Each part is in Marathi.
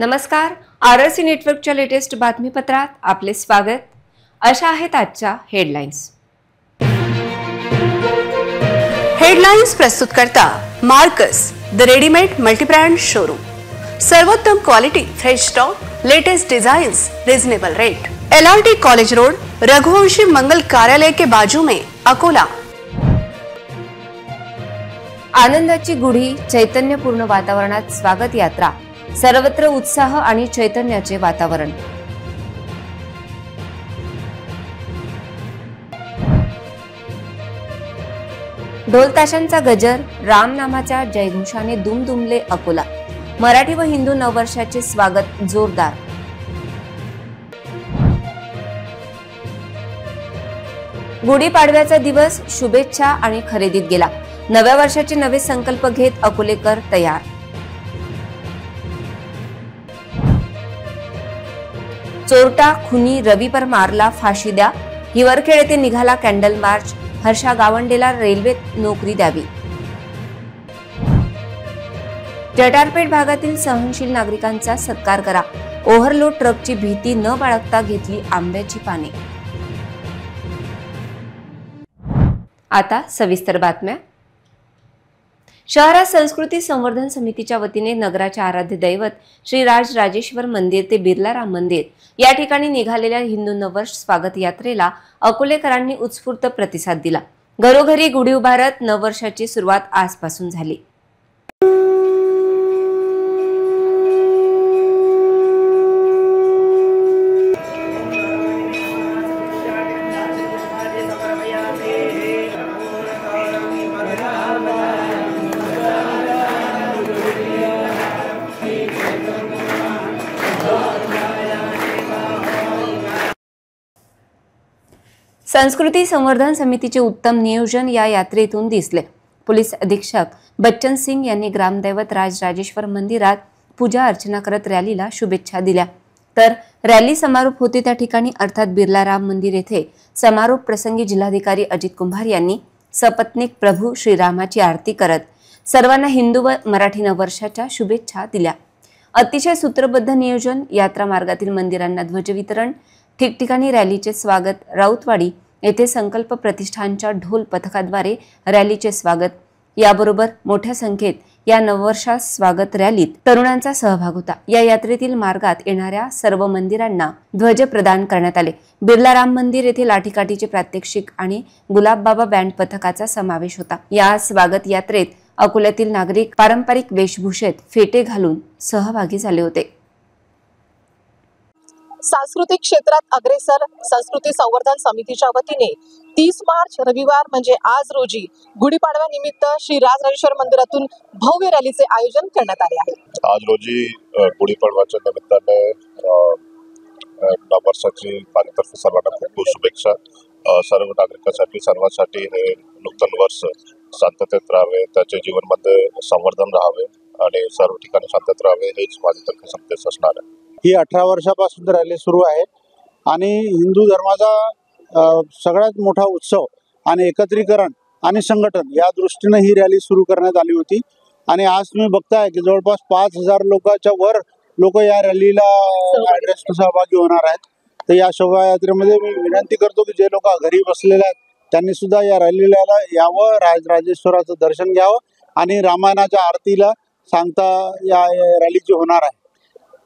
नमस्कार, RRC नेटवर्कच्या लेटेस्ट बातमीपत्रात आपले स्वागत। अशा आहेत आजच्या हेडलाईन्स। हेडलाईन्स प्रस्तुत करता Marcus the readymade multibrand showroom. सर्वोत्तम quality, fresh stock, latest designs, reasonable rate. LRT college road, Raghuvanshi Mangal Karyalay के बाजू में, अकोला। आनंदाची गुढी, चैतन्यपूर्ण वातावरणात स्वागत यात्रा, सर्वत्र उत्साह आणि चैतन्याचे वातावरण। ढोल ताशांचा गजर, राम नामाच्या जयघोषाने दुमदुमले अकोला। मराठी व हिंदू नववर्षाचे स्वागत जोरदार। गुढीपाडव्याचा दिवस शुभेच्छा आणि खरेदीत गेला। नव्या वर्षाचे नवे संकल्प घेत अकोलेकर तयार। चोरटा खुनी रवी पर मारला फाशी द्या, हिवरखेड येथे निघाला कॅन्डल मार्च। हर्षा गावंडेला रेल्वेत नोकरी द्यावी। जटारपेठ भागातील सहनशील नागरिकांचा सत्कार करा, ओव्हरलोड ट्रकची भीती न बाळगता घेतली आंब्याची पाने। आता सविस्तर बातम्या। शहरात संस्कृती संवर्धन समितीच्या वतीने नगराचे आराध्य दैवत श्री राजराजेश्वर मंदिर ते बिर्ला राम मंदिर या ठिकाणी निघालेल्या हिंदू नववर्ष स्वागत यात्रेला अकोलेकरांनी उत्स्फूर्त प्रतिसाद दिला। घरोघरी गुढी उभारत नववर्षाची सुरुवात आजपासून झाली। संस्कृती संवर्धन समितीचे उत्तम नियोजन या यात्रेतून दिसले। पोलीस अधीक्षक बच्चन सिंग यांनी ग्रामदैवत राजराजेश्वर मंदिरात पूजा अर्चना करत रॅलीला शुभेच्छा दिल्या। तर रॅली समारोप होते त्या ठिकाणी अर्थात बिर्ला राम मंदिर येथे समारोप प्रसंगी जिल्हाधिकारी अजित कुंभार यांनी सपत्नीक प्रभू श्रीरामाची आरती करत सर्वांना हिंदू व मराठी नववर्षाच्या शुभेच्छा दिल्या। अतिशय सूत्रबद्ध नियोजन, यात्रा मार्गातील मंदिरांना ध्वज वितरण, ठिकठिकाणी रॅलीचे स्वागत, राऊतवाडी येथे संकल्प प्रतिष्ठानच्या ढोल पथकाद्वारे रॅलीचे स्वागत, याबरोबर मोठ्या संख्येत या नववर्षास स्वागत रॅलीत तरुणांचा सहभाग होता। या यात्रेतील मार्गात येणाऱ्या सर्व मंदिरांना ध्वज प्रदान करण्यात आले। बिर्ला राम मंदिर येथे लाठीकाठीचे प्रात्यक्षिक आणि गुलाबबाबा बँड पथकाचा समावेश होता। या स्वागत यात्रेत अकोल्यातील नागरिक पारंपरिक वेशभूषेत फेटे घालून सहभागी झाले होते। सांस्कृतिक क्षेत्रात अग्रेसर संस्कृती संवर्धन समितीच्या वतीने 30 मार्च रविवार म्हणजे आज रोजी गुढीपाडव्यानिमित्त श्री राजराजेश्वर मंदिरातून भव्य रॅलीचे आयोजन करण्यात आले आहे। आज रोजी गुढीपाडव्याच्या निमित्ताने नववर्षाची माझ्यातर्फे सर्वांना खूप खूप शुभेच्छा। सर्व नागरिकांसाठी सर्वांसाठी हे नूतन वर्ष शांततेत राहावे, त्याचे जीवनमध्ये संवर्धन राहावे आणि सर्व ठिकाणी शांततेत राहावे हेच माझ्यातर्फे संदेश असणार आहे। ही 18 वर्षापासून रॅली सुरू आहे आणि हिंदू धर्माचा सगळ्यात मोठा उत्सव आणि एकत्रीकरण आणि संघटन या दृष्टीने ही रॅली सुरू करण्यात आली होती। आणि आज तुम्ही बघताय की जवळपास 5000 लोकांच्या वर लोक या रॅलीला सहभागी होणार आहेत। तर या शोभायात्रेमध्ये मी विनंती करतो की जे लोक घरी बसलेले आहेत त्यांनी सुद्धा या रॅलीला यावं, राजराजेश्वराचं दर्शन घ्यावं आणि रामायणाच्या आरतीला सांगता या रॅलीची होणार आहे।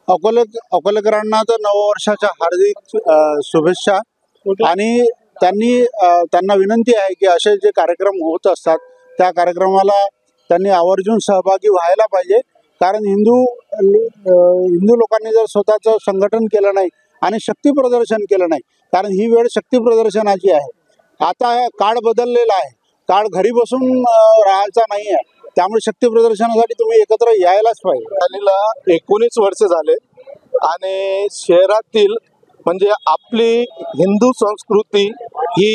अकोलेकरांना तर नववर्षाच्या हार्दिक शुभेच्छा आणि त्यांना विनंती आहे की असे जे कार्यक्रम होत असतात त्या कार्यक्रमाला त्यांनी आवर्जून सहभागी व्हायला पाहिजे। कारण हिंदू लोकांनी जर स्वतःचं संघटन केलं नाही आणि शक्ती प्रदर्शन केलं नाही, कारण ही वेळ शक्ती प्रदर्शनाची आहे। आता काळ बदललेला आहे, काळ घरी बसून राहायचा नाही आहे, त्यामुळे शक्ती प्रदर्शनासाठी तुम्ही एकत्र यायलाच पाहिजे। रॅलीला 19 वर्ष झाले आणि शहरातील म्हणजे आपली हिंदू संस्कृती ही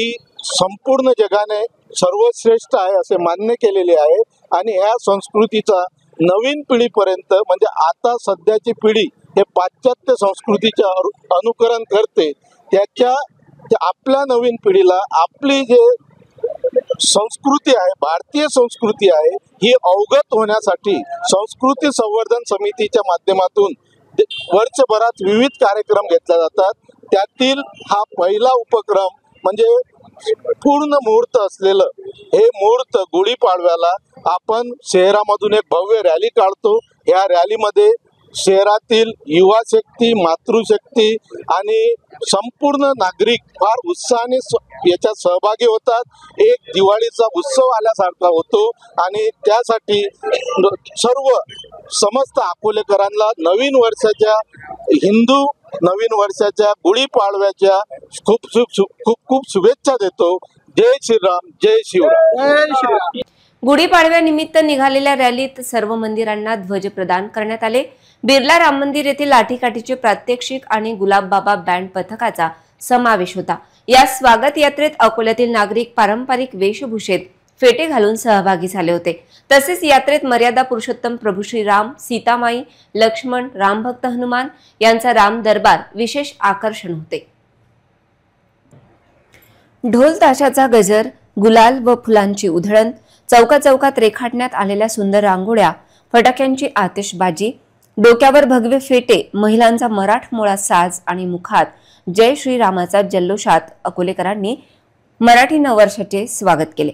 संपूर्ण जगाने सर्वश्रेष्ठ आहे असे मान्य केलेले आहे आणि ह्या संस्कृतीचा नवीन पिढीपर्यंत म्हणजे आता सध्याची पिढी हे पाश्चात्य संस्कृतीचे अनुकरण करते, त्याच्या आपल्या नवीन पिढीला आपली जे संस्कृती आहे, भारतीय संस्कृती आहे, ही अवगत होण्यासाठी संस्कृती संवर्धन समितीच्या माध्यमातून वर्षभरात विविध कार्यक्रम घेतले जातात. त्यातील हा पहिला उपक्रम म्हणजे पूर्ण मुहूर्त असलेलं हे मुहूर्त गुढीपाडव्याला आपण शहरामधून एक भव्य रॅली काढतो. या रॅलीमध्ये शहरातील युवा शक्ती, मातृशक्ती आणि संपूर्ण नागरिक फार उत्साहाने याच्यात सहभागी होतात. एक दिवाळीचा उत्सव आल्यासारखा होतो आणि त्यासाठी सर्व समस्त अकोलेकरांना नवीन वर्षाच्या हिंदू नवीन वर्षाच्या गुढीपाडव्याच्या खूप शुभेच्छा देतो. जय श्रीराम, जय शिवराम. गुढीपाडव्यानिमित्त निघालेल्या रॅलीत सर्व मंदिरांना ध्वज प्रदान करण्यात आले. बिर्ला राम मंदिर येथे लाठीकाठीचे प्रात्यक्षिक आणि गुलाबबाबा बँड पथकाचा समावेश होता. या स्वागत यात्रेत अकोल्यातील नागरिक पारंपरिक वेशभूषेत फेटे घालून सहभागी झाले होते. तसेच यात्रेत मर्यादा पुरुषोत्तम प्रभू श्रीराम, सीतामाई, लक्ष्मण, रामभक्त हनुमान यांचा राम दरबार विशेष आकर्षण होते. ढोल ताशाचा गजर, गुलाल व फुलांची उधळण, चौकात रेखाटण्यात आलेल्या सुंदर रांगोळ्या, फटाक्यांची आतिषबाजी, डोक्यावर भगवे फेटे, महिलांचा मराठमोळा साज आणि मुखात जय श्रीरामाचा जल्लोषात अकोलेकरांनी मराठी नववर्षाचे स्वागत केले.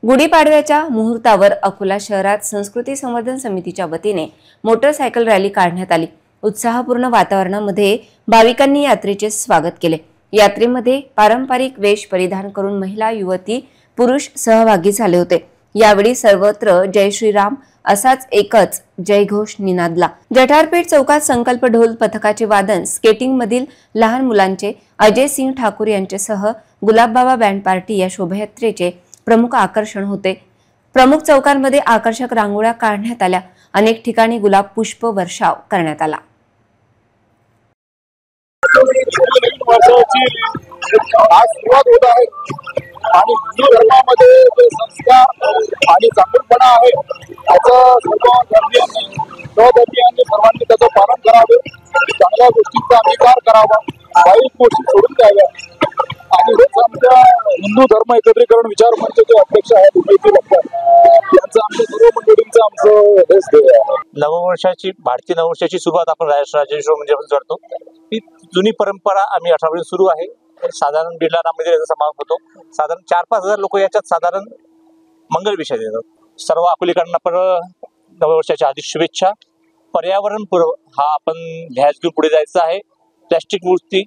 गुढीपाडव्याच्या मुहूर्तावर अकोला शहरात संस्कृती संवर्धन समितीच्या वतीने मोटरसायकल रॅली काढण्यात आली. उत्साहपूर्ण वातावरणामध्ये भाविकांनी यात्रेचे स्वागत केले. यात्रेमध्ये पारंपरिक वेश परिधान करून महिला, युवती, पुरुष सहभागी झाले होते. यावेळी सर्वत्र जय श्रीराम असाच एकच जयघोष निनादला. जठारपेठ चौकात संकल्प ढोल पथकाचे वादन, स्केटिंग मधील लहान मुलांचे अजय सिंग ठाकूर यांच्यासह गुलाबबाबा बँड पार्टी या शोभायात्रेचे प्रमुख आकर्षण होते. प्रमुख चौकांमध्ये आकर्षक रांगोळ्या काढण्यात आल्या. अनेक ठिकाणी गुलाब पुष्प वर्षाव करण्यात आला. आज सुरुवात होत आहे आणि हिंदू धर्मामध्ये जे संस्कार आणि चांगलपणा आहे त्याचं सर्व धर्मीयांनी सर्वांनी त्याचं पालन करावे. चांगल्या गोष्टींचा अंगीकार करावा, वाईट गोष्टी सोडून द्याव्या. आणि हेच आमच्या हिंदू धर्म एकत्रीकरण विचार मंचचे अध्यक्ष आहेत उमेश लक्कड यांचं आमच्या सर्व मंडळींचं आमचं हेच ध्येय आहे. नववर्षाची भारतीय नववर्षाची सुरुवात आपण राजेश्वर मंदिरापासून करतो. ही जुनी परंपरा आम्ही 18 सुरू आहे. साधारण बिर्ला राम मंदिर याचा समावेश होतो. साधारण 4-5 हजार लोक याच्यात साधारण मंगल विषय देतात. सर्व अकोलेकरांना नववर्षाच्या हार्दिक शुभेच्छा. पर्यावरणपूर्व हा आपण ध्यास घेऊन पुढे जायचं आहे. प्लॅस्टिक मुक्ती,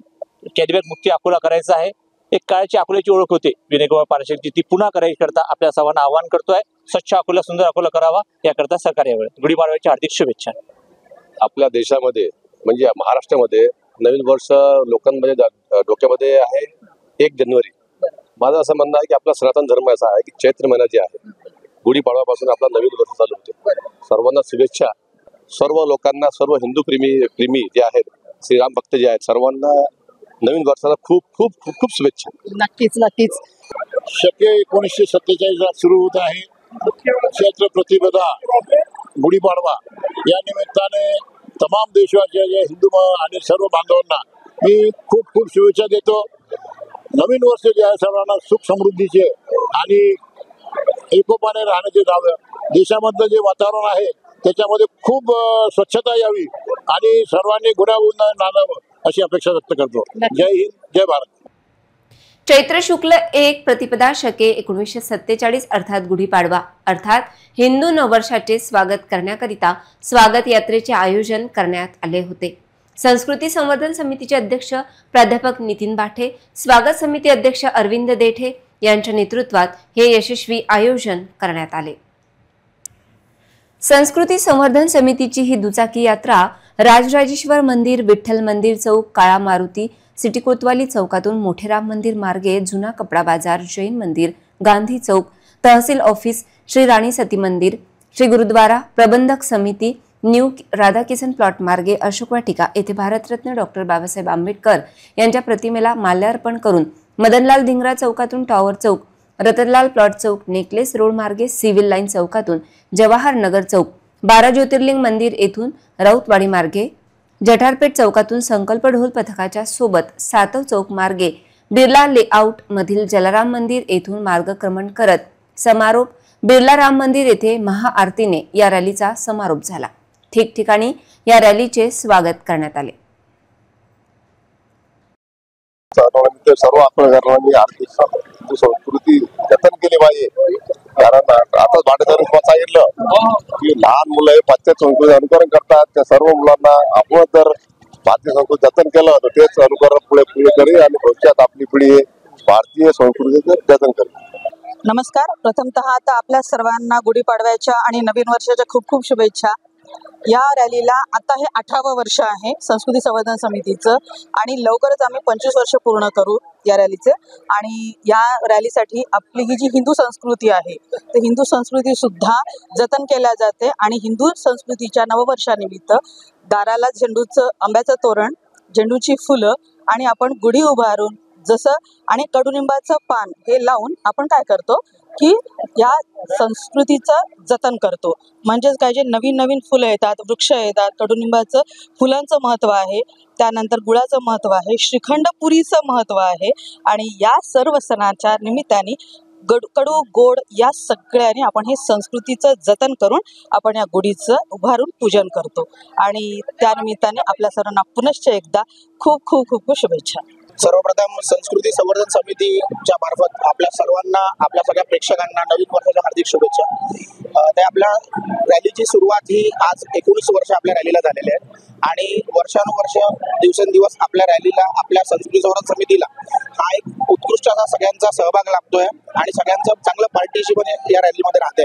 कॅरीबॅग मुक्ती अकोला करायचं आहे. एक काळाची अकोल्याची ओळख होते विनयकुमार पारशेटची, ती पुन्हा करायची करता आपल्या सर्वांना आवाहन करतोय. स्वच्छ अकोला, सुंदर अकोला करावा याकरता सहकार्य यावेळी गुढीपाडव्याची हार्दिक शुभेच्छा. आपल्या देशामध्ये म्हणजे महाराष्ट्रामध्ये नवीन वर्ष लोकांमध्ये डोक्यामध्ये आहे 1 जानेवारी. माझं असं म्हणणं आहे की आपला सनातन धर्म असा आहे की चैत्र महिना जे आहे गुढीपाडव्यापासून आपला नवीन वर्ष चालू होते. सर्वांना शुभेच्छा. सर्व लोकांना, सर्व हिंदू प्रेमी जे आहेत, श्रीराम भक्त जे आहेत, सर्वांना नवीन वर्षाला खूप खूप खूप खूप शुभेच्छा. नक्कीच. शके 1947 सुरू होत आहे चैत्र प्रतिपदा गुढीपाडवा. या निमित्ताने तमाम देशवासिया हिंदू आणि सर्व बांधवांना मी खूप खूप शुभेच्छा देतो. नवीन वर्ष जे आहे सर्वांना सुख समृद्धीचे आणि एकोपाने राहण्याचे जावं. देशामधलं जे वातावरण आहे त्याच्यामध्ये खूप स्वच्छता यावी आणि सर्वांनी गुण्यागोविंदा नांदावं अशी अपेक्षा व्यक्त करतो. जय हिंद, जय भारत. चैत्र शुक्ल 1 प्रतिपदा शके 1947 अर्थात गुढीपाडवा अर्थात हिंदू नववर्षाचे स्वागत करण्याकरिता स्वागत यात्रेचे आयोजन करण्यात आले होते. संस्कृती संवर्धन समितीचे अध्यक्ष प्राध्यापक नितीन बाठे, स्वागत समिती अध्यक्ष अरविंद देठे यांच्या नेतृत्वात हे यशस्वी आयोजन करण्यात आले. संस्कृती संवर्धन समितीची ही दुचाकी यात्रा राजराजेश्वर मंदिर, विठ्ठल मंदिर चौक, काळा मारुती, सिटी कोतवाली चौकातून मोठेराम मंदिर मार्गे जुना कपडा बाजार, जैन मंदिर, गांधी चौक, तहसील ऑफिस, श्री राणी सती मंदिर, श्री गुरुद्वारा, प्रबंधक समिती, न्यू राधाकिशन प्लॉट मार्गे अशोक वाटिका येथे भारतरत्न डॉक्टर बाबासाहेब आंबेडकर यांच्या प्रतिमेला माल्यार्पण करून मदनलाल धिंगरा चौकातून टॉवर चौक, रतनलाल प्लॉट चौक, नेकलेस रोड मार्गे सिव्हिल लाईन चौकातून जवाहर नगर चौक, 12 ज्योतिर्लिंग मंदिर येथून राऊतवाडी मार्गे, जठारपेठ चौकातून संकल्प ढोल पथकाच्या सोबत सातव चौक मार्गे बिर्ला लेआउट मधील जलाराम मंदिर येथून मार्गक्रमण करत समारोप बिर्ला राम मंदिर येथे महाआरतीने या रॅलीचा समारोप झाला. ठिकठिकाणी या रॅलीचे स्वागत करण्यात आले. सर्व आपल्यानी आर्थिक हिंदू संस्कृती जतन केली पाहिजे. कारण आता भाडेकरी सांगितलं की लहान मुलं हे पाश्चात्य संस्कृती अनुकरण करतात. त्या सर्व मुलांना आपण जर भारतीय संस्कृती जतन केलं तर तेच अनुकरण पुढे करेल आणि भविष्यात आपली पिढी भारतीय संस्कृतीचं जतन करेल. नमस्कार. प्रथमतः आता आपल्या सर्वांना गुढीपाडव्याच्या आणि नवीन वर्षाच्या खूप खूप शुभेच्छा. या रॅलीला आता हे 18वं वर्ष आहे संस्कृती संवर्धन समितीचं आणि लवकरच आम्ही 25 वर्ष पूर्ण करू या रॅलीचे. आणि या रॅलीसाठी आपली ही जी हिंदू संस्कृती आहे ते हिंदू संस्कृती सुद्धा जतन केल्या जाते आणि हिंदू संस्कृतीच्या नववर्षानिमित्त दाराला झेंडूचं आंब्याचं तोरण, झेंडूची फुलं आणि आपण गुढी उभारून जसं आणि कडुनिंबाचं पान हे लावून आपण काय करतो की या संस्कृतीचं जतन करतो. म्हणजेच काय, जे नवीन नवीन फुलं येतात, वृक्ष येतात, कडुनिंबाचं फुलांचं महत्त्व आहे, त्यानंतर गुळाचं महत्त्व आहे, श्रीखंड पुरीचं महत्त्व आहे आणि या सर्व सणाच्या निमित्ताने कडू गोड या सगळ्यांनी आपण हे संस्कृतीचं जतन करून आपण या गुढीचं उभारून पूजन करतो आणि त्यानिमित्ताने आपल्या सर्वांना पुनश्च एकदा खूप खूप खूप शुभेच्छा. सर्वप्रथम संस्कृती संवर्धन समितीच्या मार्फत आपल्या सर्वांना, आपल्या सगळ्या प्रेक्षकांना नवीन वर्षाच्या हार्दिक शुभेच्छा. ते आपल्या रॅलीची सुरुवात ही आज 19 वर्ष आपल्या रॅलीला झालेली आहे आणि वर्षानुवर्ष दिवसेंदिवस आपल्या रॅलीला, आपल्या संस्कृती संवर्धन समितीला हा एक उत्कृष्ट असा सगळ्यांचा सहभाग लाभतोय आणि सगळ्यांचं चांगलं पार्टिसिपेशन या रॅलीमध्ये राहते.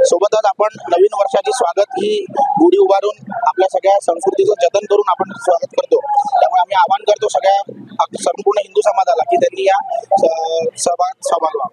सोबतच आपण नवीन वर्षाची स्वागत ही गुढी उभारून आपल्या सगळ्या संस्कृतीचं जतन करून आपण स्वागत करतो. त्यामुळे आम्ही आवाहन करतो सगळ्या संपूर्ण हिंदू समाजाला की त्यांनी या सहभाग व्हावा.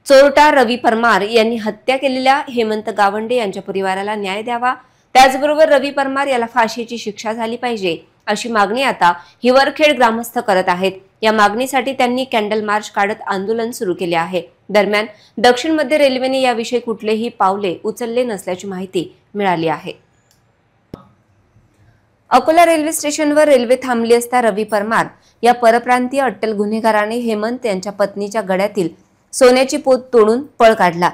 चोरटा रवी परमार यांनी हत्या केलेल्या हेमंत गावंडे यांच्या परिवाराला न्याय द्यावा, त्याचबरोबर रवी परमार याला फाशीची शिक्षा झाली पाहिजे अशी मागणी आता हिवरखेड ग्रामस्थ करत आहेत. या मागणीसाठी त्यांनी कॅन्डल मार्च काढत आंदोलन सुरू केले आहे. दरम्यान दक्षिण मध्य रेल्वेने याविषयी कुठलेही पावले उचलले नसल्याची माहिती मिळाली आहे. अकोला रेल्वे स्टेशनवर रेल्वे थांबली असता रवी परमार या परप्रांतीय अट्टल गुन्हेगाराने हेमंत यांच्या पत्नीच्या गळ्यातील सोन्याची पोत तोडून पळ काढला.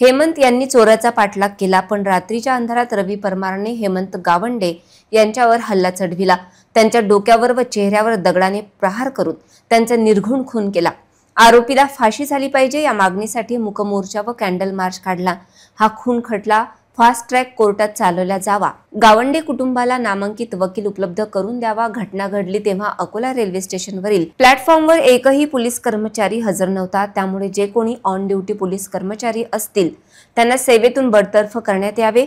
हेमंत यांनी चोराचा पाठलाग केला, पण रात्रीच्या अंधारात रवी परमारने हेमंत गावंडे यांच्यावर हल्ला चढविला. त्यांच्या डोक्यावर व चेहऱ्यावर दगडाने प्रहार करून त्यांचा निर्घृण खून केला. आरोपीला फाशी झाली पाहिजे या मागणीसाठी मूकमोर्चा व कॅन्डल मार्च काढला. हा खून खटला फास्ट ट्रॅक कोर्टात चालवला जावा, गावंडे कुटुंबाला नामांकित वकील उपलब्ध करून द्यावा. घटना घडली तेव्हा अकोला रेल्वे स्टेशनवरील प्लॅटफॉर्मवर एकही पोलीस कर्मचारी हजर नव्हता. त्यामुळे जे कोणी ऑन ड्युटी पोलीस कर्मचारी असतील त्यांना सेवेतून बडतर्फ करण्यात यावे.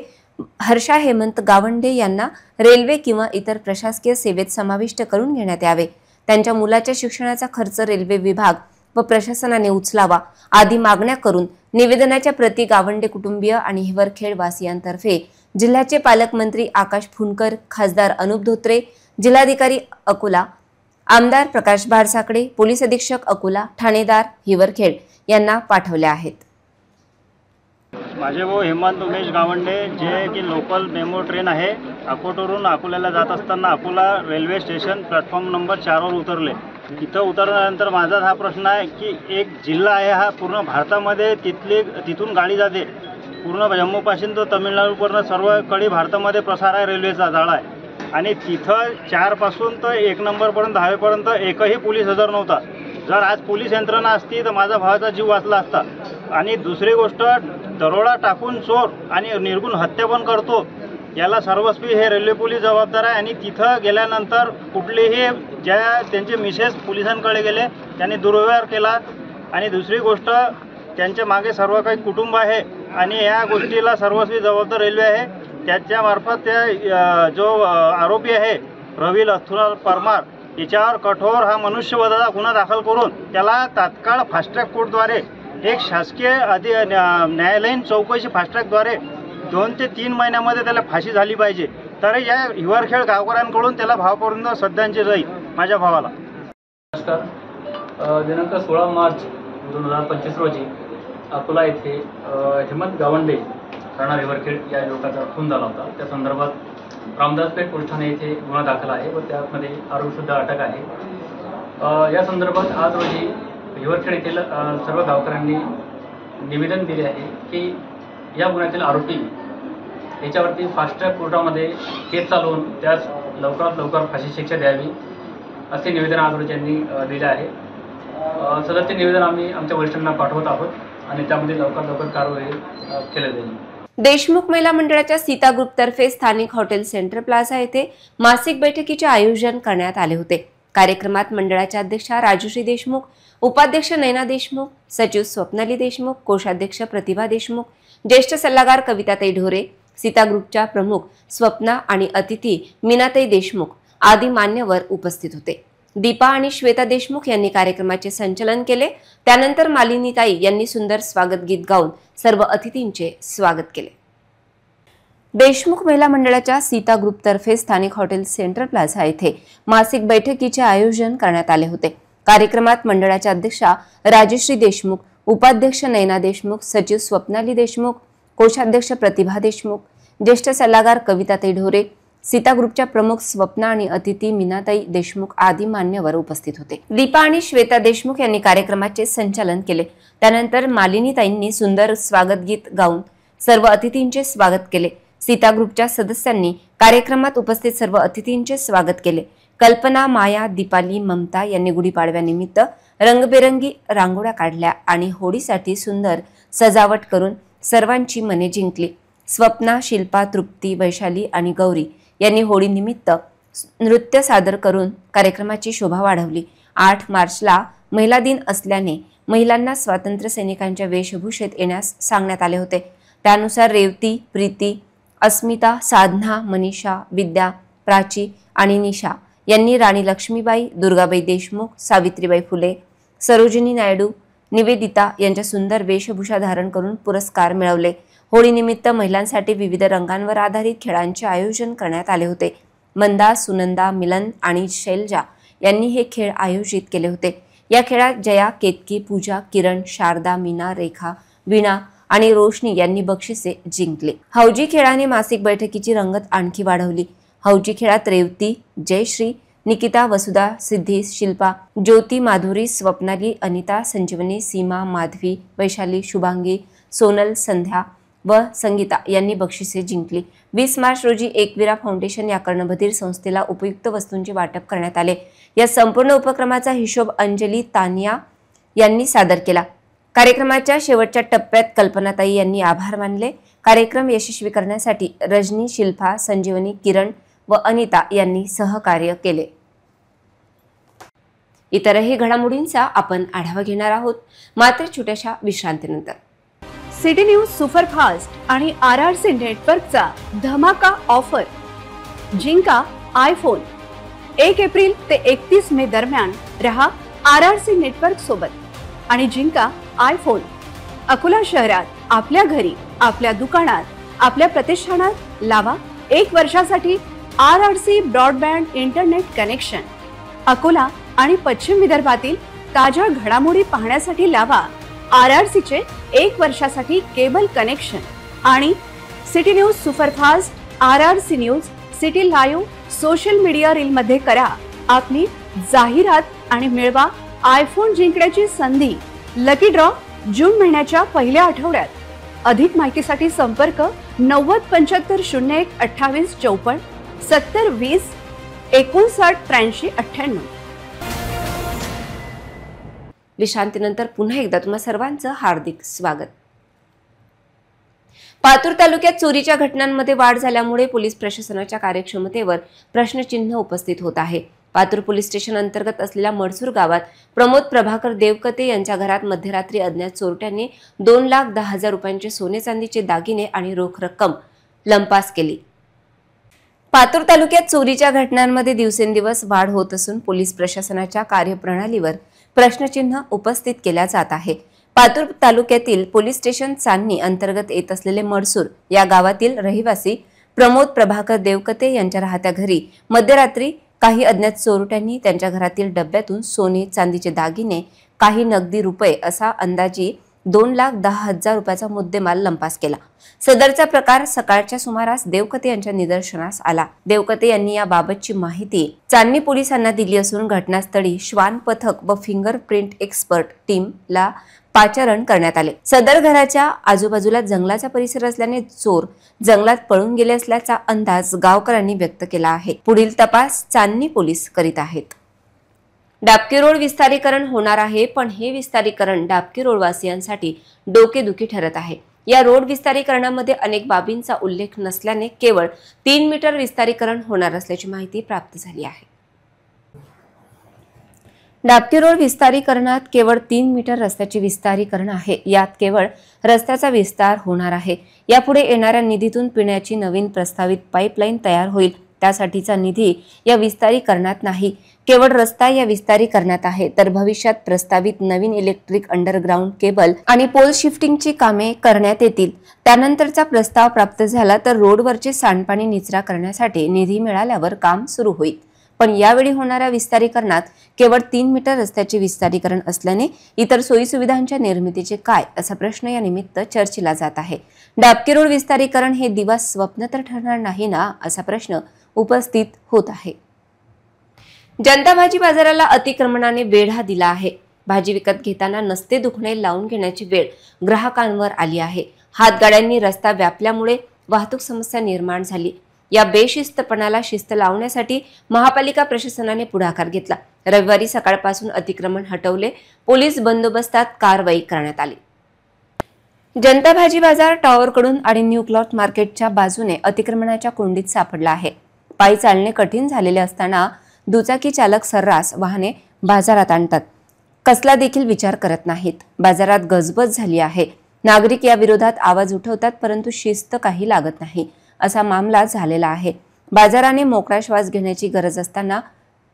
हर्षा हेमंत गावंडे यांना रेल्वे किंवा इतर प्रशासकीय सेवेत समाविष्ट करून घेण्यात यावे. त्यांच्या मुलाच्या शिक्षणाचा खर्च रेल्वे विभाग व प्रशासनाने उचलावा आदी मागण्या करून निवेदनाच्या प्रती गावंडे कुटुंबीय आणि हिवरखेड वासियांतर्फे जिल्ह्याचे पालकमंत्री आकाश फुंडकर, खासदार अनुप धोत्रे, जिल्हाधिकारी अकोला, आमदार प्रकाश भारसाकडे, पोलीस अधीक्षक अकोला, ठाणेदार हिवरखेड यांना पाठवले आहेत. माझे भाऊ हेमंत उमेश गावंडे जे की लोकल मेमो ट्रेन आहे अकोटवरून अकोल्याला जात असताना Akola railway station platform number 4 वर उतरले. तिथं उतरल्यानंतर माझा हा प्रश्न आहे की एक जिल्हा आहे हा पूर्ण भारतामध्ये, तिथून गाडी जाते पूर्ण जम्मूपासून तर तमिळनाडूपर्यंत सर्वकडे भारतामध्ये प्रसार आहे रेल्वेचा जाळा आहे आणि तिथं 4 पासून तर 1 नंबरपर्यंत 10वेपर्यंत एकही पोलीस हजर नव्हता. जर आज पोलीस यंत्रणा असती तर माझा भावाचा जीव वाचला असता. आणि दुसरी गोष्ट, दरोडा टाकून चोर आणि निर्गुण हत्या पण करतो याला सर्वस्वी हे रेल्वे पोलीस जबाबदार आहे. आणि तिथं गेल्यानंतर कुठलेही ज्या त्यांचे मिसेस पोलिसांकडे गेले त्यांनी दुर्व्यवहार केला. आणि दुसरी गोष्ट, त्यांच्या मागे सर्व काही कुटुंब आहे आणि या गोष्टीला सर्वस्वी जबाबदार रेल्वे आहे. त्याच्यामार्फत त्या जो आरोपी आहे रवी लथुराम परमार याच्यावर कठोर हा मनुष्यवधाचा गुन्हा दाखल करून त्याला तात्काळ फास्ट ट्रॅक कोर्टद्वारे एक शासकीय न्यायालयीन चौकशी फास्ट ट्रॅकद्वारे 2 ते 3 महिन्यामध्ये त्याला फाशी झाली पाहिजे. तर या हिवरखेड गावकऱ्यांकडून त्याला भावपूर्ण श्रद्धांजली राहील माझ्या भावाला. नमस्कार. दिनांक 16 मार्च 2025 रोजी अकोला येथे हेमंत गावंडे राहणार हिवरखेड या युवकाचा खून झाला होता. त्या संदर्भात रामदासपेठ पोलीस ठाणे येथे गुन्हा दाखल आहे व त्यामध्ये आरोपीसुद्धा अटक आहे. या संदर्भात आज रोजी हिवरखेड येथील सर्व गावकऱ्यांनी निवेदन दिले आहे की या गुन्ह्यातील आरोपी याच्यावरती फास्ट ट्रॅक कोर्टामध्ये केस चालवून त्यास लवकरात लवकर फाशी शिक्षा द्यावी असे निवेदन आज रोजी यांनी दिले आहे. सदरचे निवेदन आम्ही आमच्या वरिष्ठांना पाठवत आहोत आणि त्यामध्ये लवकरात लवकर कारवाई केली जाईल. देशमुख महिला मंडळाच्या सीता ग्रुपतर्फे स्थानिक हॉटेल सेंट्रल प्लाझा येथे मासिक बैठकीचे आयोजन करण्यात आले होते. कार्यक्रमात मंडळाच्या अध्यक्षा राजश्री देशमुख, उपाध्यक्ष नैना देशमुख, सचिव स्वप्नाली देशमुख, कोषाध्यक्ष प्रतिभा देशमुख, ज्येष्ठ सल्लागार कविताताई ढोरे, सीता ग्रुपच्या प्रमुख स्वप्ना आणि अतिथी मीनाताई देशमुख आदी मान्यवर उपस्थित होते. दीपा आणि श्वेता देशमुख यांनी कार्यक्रमाचे संचालन केले. त्यानंतर मालिनीताई यांनी सुंदर स्वागत गीत गाऊन सर्व अतिथींचे स्वागत केले. देशमुख महिला मंडळाच्या सीता ग्रुपतर्फे स्थानिक हॉटेल सेंट्रल प्लाझा येथे मासिक बैठकीचे आयोजन करण्यात आले होते. कार्यक्रमात मंडळाच्या अध्यक्षा राजश्री देशमुख, उपाध्यक्ष नैना देशमुख, सचिव स्वप्नाली देशमुख, कोषाध्यक्ष प्रतिभा देशमुख, ज्येष्ठ सल्लागार कविताताई ढोरे, सीता ग्रुपच्या प्रमुख स्वप्ना आणि अतिथी मीनाताई देशमुख आदी मान्यवर उपस्थित होते. दीपा आणि श्वेता देशमुख यांनी कार्यक्रमाचे संचालन केले. त्यानंतर मालिनीताईंनी सुंदर स्वागत गीत गाऊन सर्व अतिथींचे स्वागत केले. सीता ग्रुपच्या सदस्यांनी कार्यक्रमात उपस्थित सर्व अतिथींचे स्वागत केले. कल्पना, माया, दीपाली, ममता यांनी गुढीपाडव्यानिमित्त रंगबेरंगी रांगोळ्या काढल्या आणि होळीसाठी सुंदर सजावट करून सर्वांची मने जिंकली. स्वप्ना, शिल्पा, तृप्ती, वैशाली आणि गौरी यांनी होळी निमित्त नृत्य सादर करून कार्यक्रमाची शोभा वाढवली. 8 मार्चला महिला दिन असल्याने महिलांना स्वातंत्र्य सैनिकांच्या वेशभूषेत येण्यास सांगण्यात आले होते. त्यानुसार रेवती, प्रीती, अस्मिता, साधना, मनीषा, विद्या, प्राची आणि निशा यांनी राणी लक्ष्मीबाई, दुर्गाबाई देशमुख, सावित्रीबाई फुले, सरोजिनी नायडू, निवेदिता यांच्या सुंदर वेशभूषा धारण करून पुरस्कार मिळवले. होळीनिमित्त महिलांसाठी विविध रंगांवर आधारित खेळांचे आयोजन करण्यात आले होते. मंदा, सुनंदा, मिलन आणि शैलजा यांनी हे खेळ आयोजित केले होते. या खेळात जया, केतकी, पूजा, किरण, शारदा, मीना, रेखा, वीणा आणि रोशनी यांनी बक्षिसे जिंकले. हौजी खेळाने मासिक बैठकीची रंगत आणखी वाढवली. हौजी खेळात रेवती, जयश्री, निकिता, वसुधा, सिद्धी, शिल्पा, ज्योती, माधुरी, स्वप्नाली, अनिता, संजीवनी, सीमा, माधवी, वैशाली, शुभांगी, सोनल, संध्या व संगीता यांनी बक्षिसे जिंकली. 20 मार्च रोजी एकविरा फाउंडेशन या कर्णबधीर संस्थेला उपयुक्त वस्तूंचे वाटप करण्यात आले. या संपूर्ण उपक्रमाचा हिशोब अंजली तानिया यांनी सादर केला. कार्यक्रमाच्या शेवटच्या टप्प्यात कल्पनाताई यांनी आभार मानले. कार्यक्रम यशस्वी करण्यासाठी रजनी, शिल्पा, संजीवनी, किरण व अनिता यांनी सहकार्य केले. इतरही घडामोडींचा आपण आढावा घेणार आहोत, मात्र छोट्याशा विश्रांतीनंतर. सिटी न्यूज सुपरफास्ट आणि RRC नेटवर्कचा धमाका ऑफर. जिंका आयफोन. 1 एप्रिल ते 31 मे दरम्यान रहा RRC नेटवर्क सोबत आणि जिंका आयफोन. अकोला शहरात आपल्या घरी, आपल्या दुकानात, आपल्या प्रतिष्ठानात लावा 1 वर्षासाठी RRC broadband internet connection. Akola आणि पश्चिम विदर्भातील ताज्या घडामोडी पाहण्यासाठी लावा RRC चे 1 वर्षासाठी केबल कनेक्शन. आणि city news superfast, RRC news, city live social media reel मध्ये करा आपली जाहिरात आणि मिळवा आयफोन जिंकण्याची संधी. लकी ड्रॉ जून महिन्याच्या पहिल्या आठवड्यात. अधिक माहितीसाठी संपर्क 90 75 01 28 54 70 20 59 83 98. विश्रांतीनंतर पुन्हा एकदा तुम्हा सर्वांचं हार्दिक स्वागत. पातूर तालुक्यात चोरीच्या घटनांमध्ये वाढ झाल्यामुळे पोलीस प्रशासनाच्या कार्यक्षमतेवर प्रश्नचिन्ह उपस्थित होत आहे. पातूर पोलीस स्टेशन अंतर्गत असलेल्या मडसूर गावात प्रमोद प्रभाकर देवकते यांच्या घरात मध्यरात्री अज्ञात चोरट्यांनी 2,10,000 रुपयांचे सोने चांदीचे दागिने आणि रोख रक्कम लंपास केली. पातूर तालुक्यात चोरीच्या घटनांमध्ये दिवसेंदिवस वाढ होत असून पोलीस प्रशासनाच्या कार्यप्रणालीवर प्रश्नचिन्ह उपस्थित केल्या जात आहे. पातूर तालुक्यातील पोलीस स्टेशन चांदणी अंतर्गत येत असलेले मडसूर या गावातील रहिवासी प्रमोद प्रभाकर देवकते यांच्या राहत्या घरी मध्यरात्री काही अज्ञात चोरट्यांनी त्यांच्या घरातील डब्यातून सोने चांदीचे दागिने, काही नगदी रुपये असा अंदाजी 2,10,000 रुपयाचा मुद्देमाल लंपास केला। सदरचा प्रकार सकाळच्या सुमारास देवकते यांच्या निदर्शनास आला। देवकते यांनी याबाबतची माहिती चांदणी पोलिसांना दिली असून घटनास्थळी श्वान पथक व फिंगरप्रिंट एक्सपर्ट टीमला पाचारण करण्यात आले। सदर घराच्या आजूबाजूला जंगलाचा परिसर असल्याने चोर जंगलात पळून गेले असल्याचा अंदाज गावकऱ्यांनी व्यक्त केला आहे। पुढील तपास चांदणी पोलीस करीत आहेत। डाबके रोड विस्तारीकरण होणार आहे, पण हे विस्तारीकरण डाबके रोड वासियांसाठी डोकेदुखी ठरत आहे। या रोड विस्तारीकरणामध्ये अनेक बाबींचा उल्लेख नसल्याने केवळ 3 मीटर विस्तारीकरण होणार असल्याची माहिती प्राप्त झाली आहे। डाबके रोड विस्तारीकरणात केवळ 3 मीटर रस्त्याचे विस्तारीकरण आहे। यात केवळ रस्त्याचा विस्तार होणार आहे। यापुढे येणाऱ्या निधीतून पिण्याची नवीन प्रस्तावित पाईपलाईन तयार होईल। त्यासाठीचा निधी या विस्तारीकरणात नाही, केवळ रस्ता या विस्तारीकरणात आहे। तर भविष्यात प्रस्तावित नवीन इलेक्ट्रिक अंडरग्राउंड केबल आणि पोल शिफ्टिंगची कामे करण्यात येतील। त्यानंतरचा प्रस्ताव प्राप्त झाला तर रोडवरचे सांडपाणी निचरा करण्यासाठी निधी मिळाल्यावर काम सुरू होईल। पण यावेळी होणाऱ्या विस्तारीकरणात केवळ 3 मीटर रस्त्याचे विस्तारीकरण असल्याने इतर सोयीसुविधांच्या निर्मितीचे काय असा प्रश्न या निमित्त चर्चेला जात आहे। डाबके रोड विस्तारीकरण हे दिवस स्वप्न तर ठरणार नाही ना, असा प्रश्न उपस्थित होत आहे। जनता भाजी बाजाराला अतिक्रमणाने वेढा दिला आहे। भाजी विकत घेताना नसते दुखणे लावून घेण्याची वेळ ग्राहकांवर आली आहे। हातगाड्यांनी रस्ता व्यापल्यामुळे वाहतूक समस्या निर्माण झाली। या बेशिस्तपणाला शिस्त लावण्यासाठी महापालिका प्रशासनाने पुढाकार घेतला। रविवारी सकाळपासून अतिक्रमण हटवले, पोलीस बंदोबस्तात कारवाई करण्यात आली। जनता भाजी बाजार टॉवरकडून आणि न्यू क्लॉथ मार्केटच्या बाजूने अतिक्रमणाच्या कोंडीत सापडला आहे। पायी चालणे कठीण झालेले असताना दुचाकी चालक सर्रास वाहने बाजारात आणतात, कसला देखील विचार करत नाहीत। बाजारात गजबज झाली आहे। नागरिक या विरोधात आवाज उठवतात, परंतु शिस्त काही लागत नाही असा मामला झालेला आहे। बाजाराने मोकळा श्वास घेण्याची गरज असताना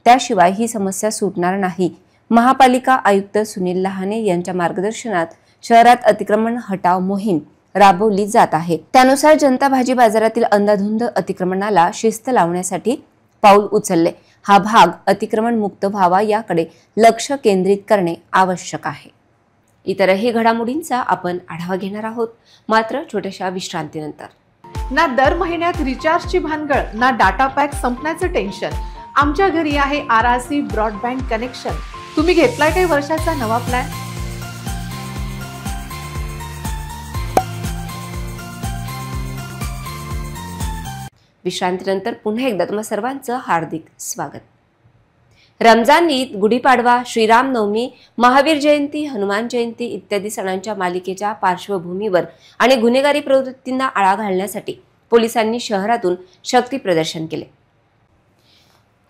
त्याशिवाय ही समस्या सुटणार नाही। महापालिका आयुक्त सुनील लहाने यांच्या मार्गदर्शनात शहरात अतिक्रमण हटाव मोहीम राबवली जात आहे। त्यानुसार जनता भाजी बाजारातील अंधाधुंद अतिक्रमणाला शिस्त लावण्यासाठी पाऊल उचलले। हा भाग अतिक्रमण मुक्त व्हावा याकडे लक्ष केंद्रित करणे आवश्यक आहे। इतरही घडामोडींचा आपण आढावा घेणार आहोत, मात्र छोट्याशा विश्रांतीनंतर। ना दर महिन्यात रिचार्जची भानगड, ना डाटा पॅक संपण्याचं टेन्शन। आमच्या घरी आहे RRC ब्रॉडबँड कनेक्शन। तुम्ही घेतलाय काही वर्षाचा नवा प्लॅन? विश्रांतीनंतर पुन्हा एकदा तुम्हा सर्वांचं हार्दिक स्वागत। रमजान ईद, गुढीपाडवा, श्रीरामनवमी, महावीर जयंती, हनुमान जयंती इत्यादी सणांच्या मालिकेच्या पार्श्वभूमीवर आणि गुन्हेगारी प्रवृत्तींना आळा घालण्यासाठी पोलिसांनी शहरातून शक्ती प्रदर्शन केले।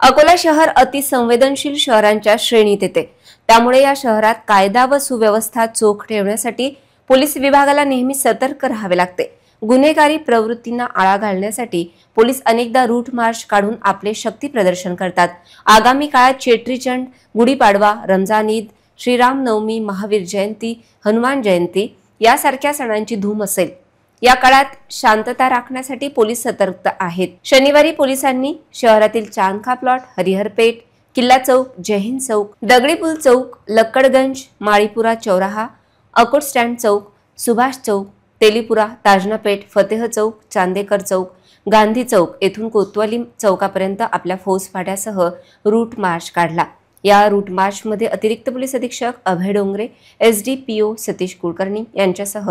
अकोला शहर अतिसंवेदनशील शहरांच्या श्रेणीत येते, त्यामुळे या शहरात कायदा व सुव्यवस्था चोख ठेवण्यासाठी पोलीस विभागाला नेहमी सतर्क राहावे लागते। गुन्हेगारी प्रवृत्तींना आळा घालण्यासाठी पोलीस अनेकदा रूट मार्च काढून आपले शक्ती प्रदर्शन करतात। आगामी काळात चेट्रीचंड, गुढीपाडवा, रमजान ईद, श्रीरामनवमी, महावीर जयंती, हनुमान जयंती यासारख्या सणांची धूम असेल। या काळात शांतता राखण्यासाठी पोलीस सतर्क आहेत। शनिवारी पोलिसांनी शहरातील चांदखा प्लॉट, हरिहरपेठ, किल्ला चौक, जयहिंद चौक, दगडी पूल चौक, लक्कडगंज, माळीपुरा चौराहा, अकोट स्टँड चौक, सुभाष चौक, तेलीपुरा, ताजनापेठ, फतेह चौक, चांदेकर चौक, गांधी चौक येथून कोतवाली चौकापर्यंत आपल्या फौजफाट्यासह रूट मार्च काढला। या रूट मार्चमध्ये अतिरिक्त पोलीस अधीक्षक अभय डोंगरे, SDPO सतीश कुलकर्णी यांच्यासह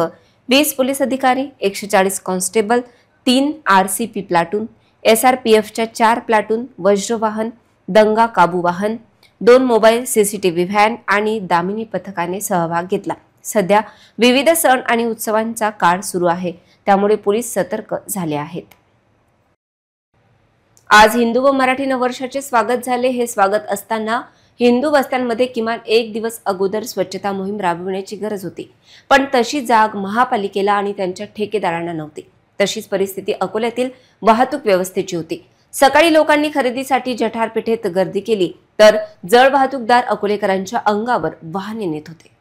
20 पोलीस अधिकारी, 140 कॉन्स्टेबल, 3 RCP प्लाटून, SRPFच्या 4 प्लाटून, वज्रवाहन, दंगा काबू वाहन, 2 मोबाईल CCTV व्हॅन आणि दामिनी पथकाने सहभाग घेतला। सध्या विविध सण आणि उत्सवांचा काळ सुरू आहे, त्यामुळे पोलीस सतर्क झाले आहेत। आज हिंदू व मराठी नववर्षाचे स्वागत झाले। हे स्वागत असताना हिंदू वस्त्यांमध्ये किमान 1 दिवस अगोदर स्वच्छता मोहीम राबविण्याची गरज होती, पण तशी जाग महापालिकेला आणि त्यांच्या ठेकेदारांना नव्हती। तशीच परिस्थिती अकोल्यातील वाहतूक व्यवस्थेची होती। सकाळी लोकांनी खरेदीसाठी जठार पेठेत गर्दी केली, तर जड वाहतूकदार अकोलेकरांच्या अंगावर वाहने नेत होते।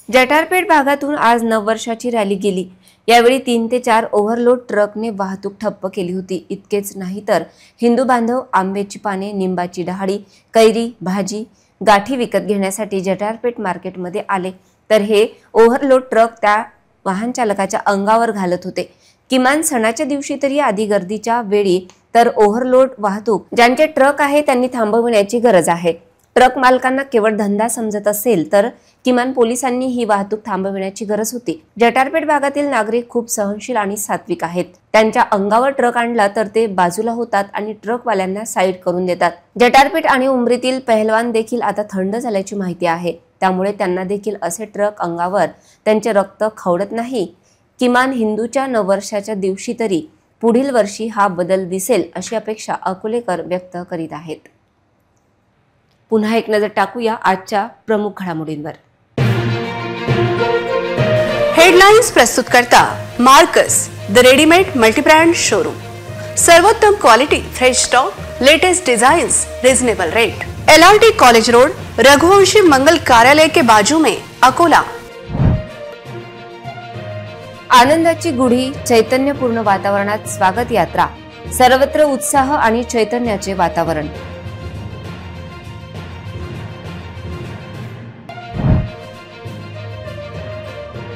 जठारपेठ भागातून आज नववर्षाची रॅली गेली। यावेळी 3 ते 4 ओव्हरलोड ट्रकने वाहतूक ठप्प केली होती। इतकेच नाही तर हिंदू बांधव आंब्याची पाने, निंबाची डहाळी, कैरी, भाजी, गाठी विकत घेण्यासाठी जठारपेठ मार्केटमध्ये आले, तर हे ओव्हरलोड ट्रक त्या वाहन चालकाच्या अंगावर घालत होते। किमान सणाच्या दिवशी तरी आधी गर्दीच्या वेळी तर ओव्हरलोड वाहतूक ज्यांचे ट्रक आहे त्यांनी थांबविण्याची गरज आहे। ट्रक मालकांना केवळ धंदा समजत असेल तर किमान पोलिसांनी ही वाहतूक थांबविण्याची गरज होती। जटारपेठ भागातील नागरिक खूप सहनशील आणि सात्विक आहेत। त्यांच्या अंगावर ट्रक आणला तर ते बाजूला होतात आणि ट्रकवाल्यांना साईड करून देतात। जटारपेठ आणि उमरीतील पहलवान देखील आता थंड झाल्याची माहिती आहे, त्यामुळे त्यांना देखील असे ट्रक अंगावर त्यांचे रक्त खवळत नाही। किमान हिंदूच्या नववर्षाच्या दिवशी तरी पुढील वर्षी हा बदल दिसेल अशी अपेक्षा अकोलेकर व्यक्त करीत आहेत। पुन्हा एक नजर टाकूया आजच्या प्रमुख घडामोडींवर। हेडलाइन्स प्रस्तुत करता Marcus the readymade multibrand showroom. सर्वोत्तम quality, fresh stock, latest designs, reasonable rate. LRT college road, Raghuvanshi Mangal Karyalay के बाजू में, अकोला। आनंदाची गुढी, चैतन्यपूर्ण वातावरणात स्वागत यात्रा, सर्वत्र उत्साह आणि चैतन्याचे वातावरण।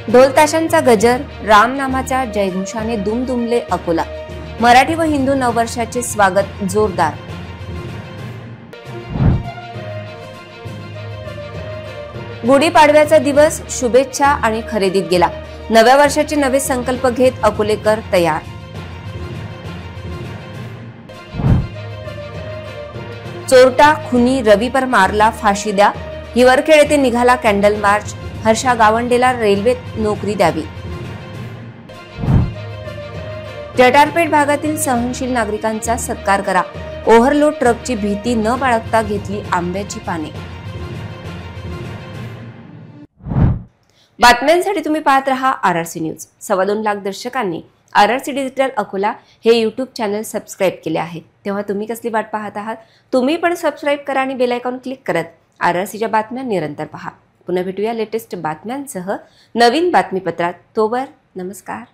ढोल ताशांचा गजर, रामनामाच्या जयघोषाने दुमदुमले अकोला। मराठी व हिंदू नववर्षाचे स्वागत जोरदार। गुढीपाडव्याचा दिवस शुभेच्छा आणि खरेदीत गेला। नव्या वर्षाचे नवे संकल्प घेत अकोलेकर तयार। चोरटा खुनी रवी परमारला फाशी द्या, हिवरखेड येथे निघाला कॅन्डल मार्च। हर्षा गावंडेला रेल्वेत नोकरी द्यावी। जटारपेठ भागातील सहनशील नागरिकांचा सत्कार करा, ओव्हरलोड ट्रकची भीती न बाळगता घेतली आंब्याची पाने। बातम्यांसाठी तुम्ही पाहत रहा RRC न्यूज। 2.25 लाख दर्शकांनी RRC डिजिटल अकोला हे YouTube चॅनल सबस्क्राईब केले आहे, तेव्हा तुम्ही कसली वाट पाहत आहात? तुम्ही पण सबस्क्राईब करा आणि बेल आयकॉन क्लिक करत RRCच्या बातम्या निरंतर पहा। पुन्हा भेटूया लेटेस्ट बातम्यांसह नवीन बातमीपत्रात। तोवर नमस्कार।